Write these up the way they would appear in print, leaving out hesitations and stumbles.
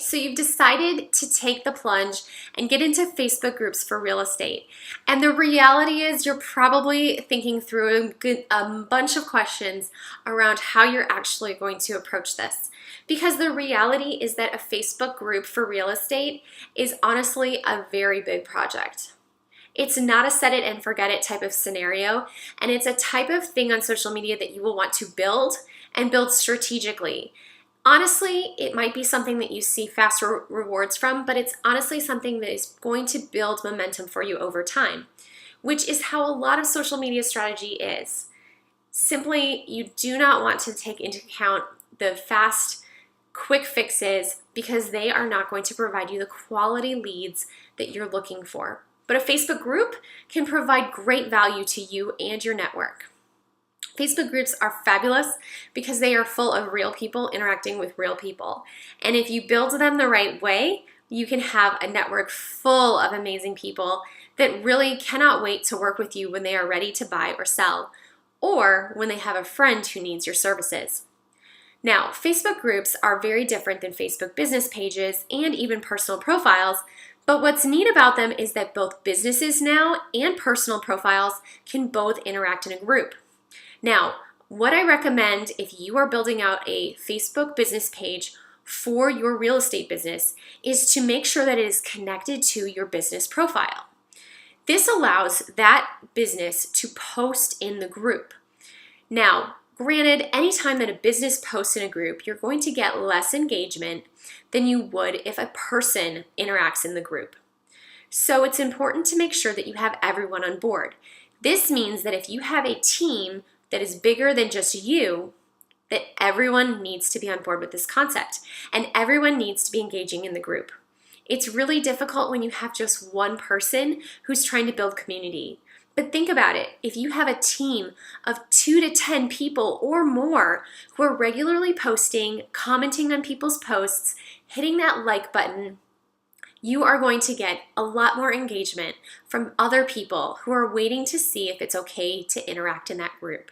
so you've decided to take the plunge and get into Facebook groups for real estate. And the reality is you're probably thinking through a bunch of questions around how you're actually going to approach this. Because the reality is that a Facebook group for real estate is honestly a very big project. It's not a set it and forget it type of scenario, and it's a type of thing on social media that you will want to build and build strategically. Honestly, it might be something that you see fast rewards from, but it's honestly something that is going to build momentum for you over time, which is how a lot of social media strategy is. Simply, you do not want to take into account the fast, quick fixes because they are not going to provide you the quality leads that you're looking for. But a Facebook group can provide great value to you and your network. Facebook groups are fabulous because they are full of real people interacting with real people. And if you build them the right way, you can have a network full of amazing people that really cannot wait to work with you when they are ready to buy or sell, or when they have a friend who needs your services. Now, Facebook groups are very different than Facebook business pages and even personal profiles, but what's neat about them is that both businesses now and personal profiles can both interact in a group. Now, what I recommend if you are building out a Facebook business page for your real estate business is to make sure that it is connected to your business profile. This allows that business to post in the group. Now, granted, anytime that a business posts in a group, you're going to get less engagement than you would if a person interacts in the group. So it's important to make sure that you have everyone on board. This means that if you have a team that is bigger than just you, that everyone needs to be on board with this concept and everyone needs to be engaging in the group. It's really difficult when you have just one person who's trying to build community. But think about it. If you have a team of 2 to 10 people or more who are regularly posting, commenting on people's posts, hitting that like button, you are going to get a lot more engagement from other people who are waiting to see if it's okay to interact in that group.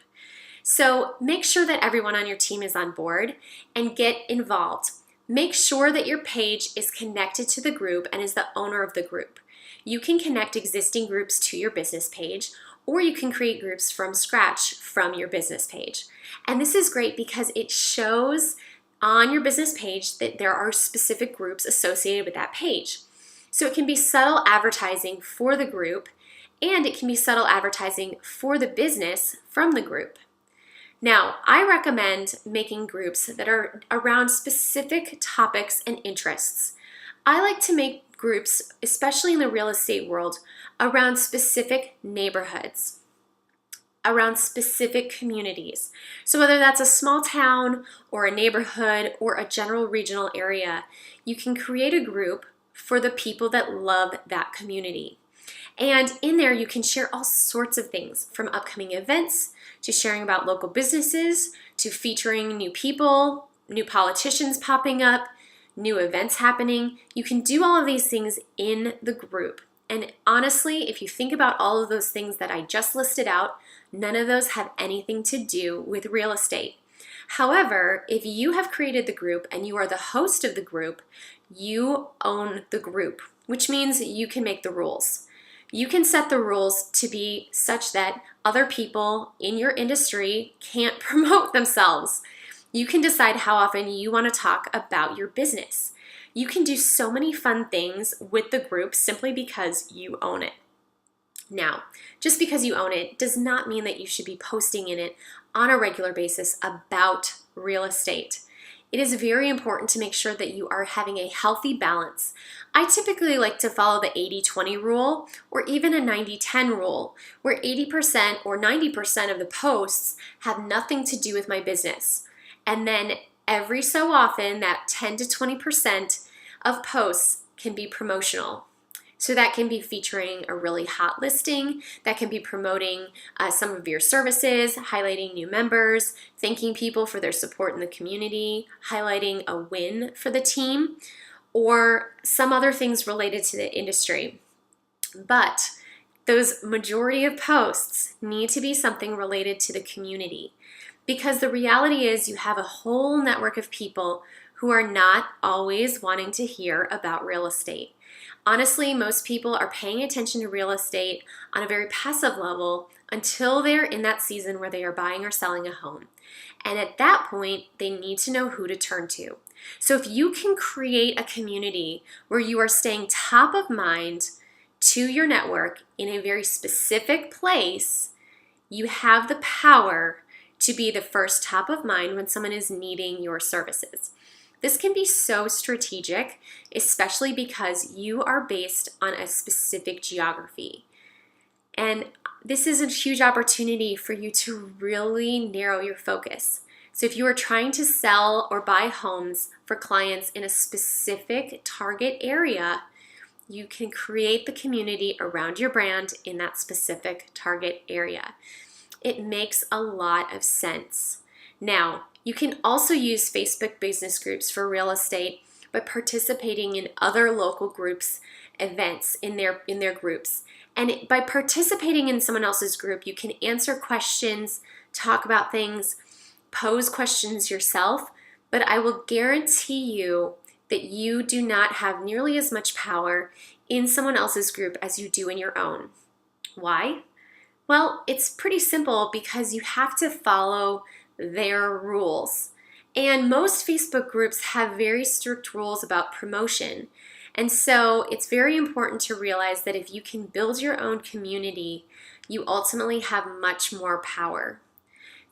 So make sure that everyone on your team is on board and get involved. Make sure that your page is connected to the group and is the owner of the group. You can connect existing groups to your business page, or you can create groups from scratch from your business page. And this is great because it shows on your business page that there are specific groups associated with that page. So it can be subtle advertising for the group, and it can be subtle advertising for the business from the group. Now, I recommend making groups that are around specific topics and interests. I like to make groups, especially in the real estate world, around specific neighborhoods, around specific communities. So whether that's a small town or a neighborhood or a general regional area, you can create a group for the people that love that community. And in there, you can share all sorts of things, from upcoming events to sharing about local businesses to featuring new people, new politicians popping up, new events happening. You can do all of these things in the group. And honestly, if you think about all of those things that I just listed out, none of those have anything to do with real estate. However, if you have created the group and you are the host of the group, you own the group, which means you can make the rules. You can set the rules to be such that other people in your industry can't promote themselves. You can decide how often you want to talk about your business. You can do so many fun things with the group simply because you own it. Now, just because you own it does not mean that you should be posting in it on a regular basis about real estate. It is very important to make sure that you are having a healthy balance. I typically like to follow the 80-20 rule or even a 90-10 rule, where 80% or 90% of the posts have nothing to do with my business. And then every so often, that 10 to 20% of posts can be promotional. So that can be featuring a really hot listing, that can be promoting some of your services, highlighting new members, thanking people for their support in the community, highlighting a win for the team, or some other things related to the industry. But those majority of posts need to be something related to the community, because the reality is you have a whole network of people who are not always wanting to hear about real estate. Honestly, most people are paying attention to real estate on a very passive level until they're in that season where they are buying or selling a home. And at that point, they need to know who to turn to. So if you can create a community where you are staying top of mind to your network in a very specific place, you have the power to be the first top of mind when someone is needing your services. This can be so strategic, especially because you are based on a specific geography. And this is a huge opportunity for you to really narrow your focus. So if you are trying to sell or buy homes for clients in a specific target area, you can create the community around your brand in that specific target area. It makes a lot of sense. Now, you can also use Facebook business groups for real estate by participating in other local groups, events in their groups. And by participating in someone else's group, you can answer questions, talk about things, pose questions yourself, but I will guarantee you that you do not have nearly as much power in someone else's group as you do in your own. Why? Well, it's pretty simple because you have to follow their rules. And most Facebook groups have very strict rules about promotion. And so it's very important to realize that if you can build your own community, you ultimately have much more power.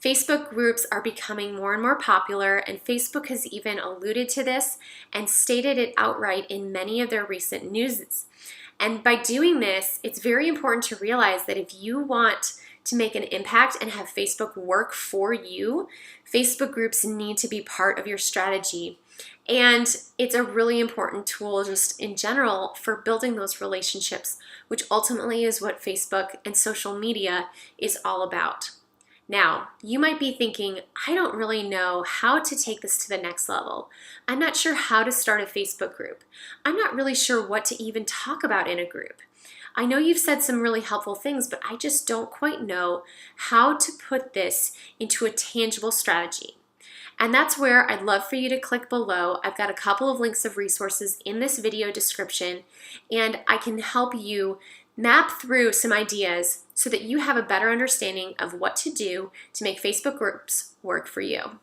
Facebook groups are becoming more and more popular, and Facebook has even alluded to this and stated it outright in many of their recent news. And by doing this, it's very important to realize that if you want to make an impact and have Facebook work for you, Facebook groups need to be part of your strategy. And it's a really important tool just in general for building those relationships, which ultimately is what Facebook and social media is all about. Now, you might be thinking, I don't really know how to take this to the next level. I'm not sure how to start a Facebook group. I'm not really sure what to even talk about in a group. I know you've said some really helpful things, but I just don't quite know how to put this into a tangible strategy. And that's where I'd love for you to click below. I've got a couple of links of resources in this video description, and I can help you map through some ideas so that you have a better understanding of what to do to make Facebook groups work for you.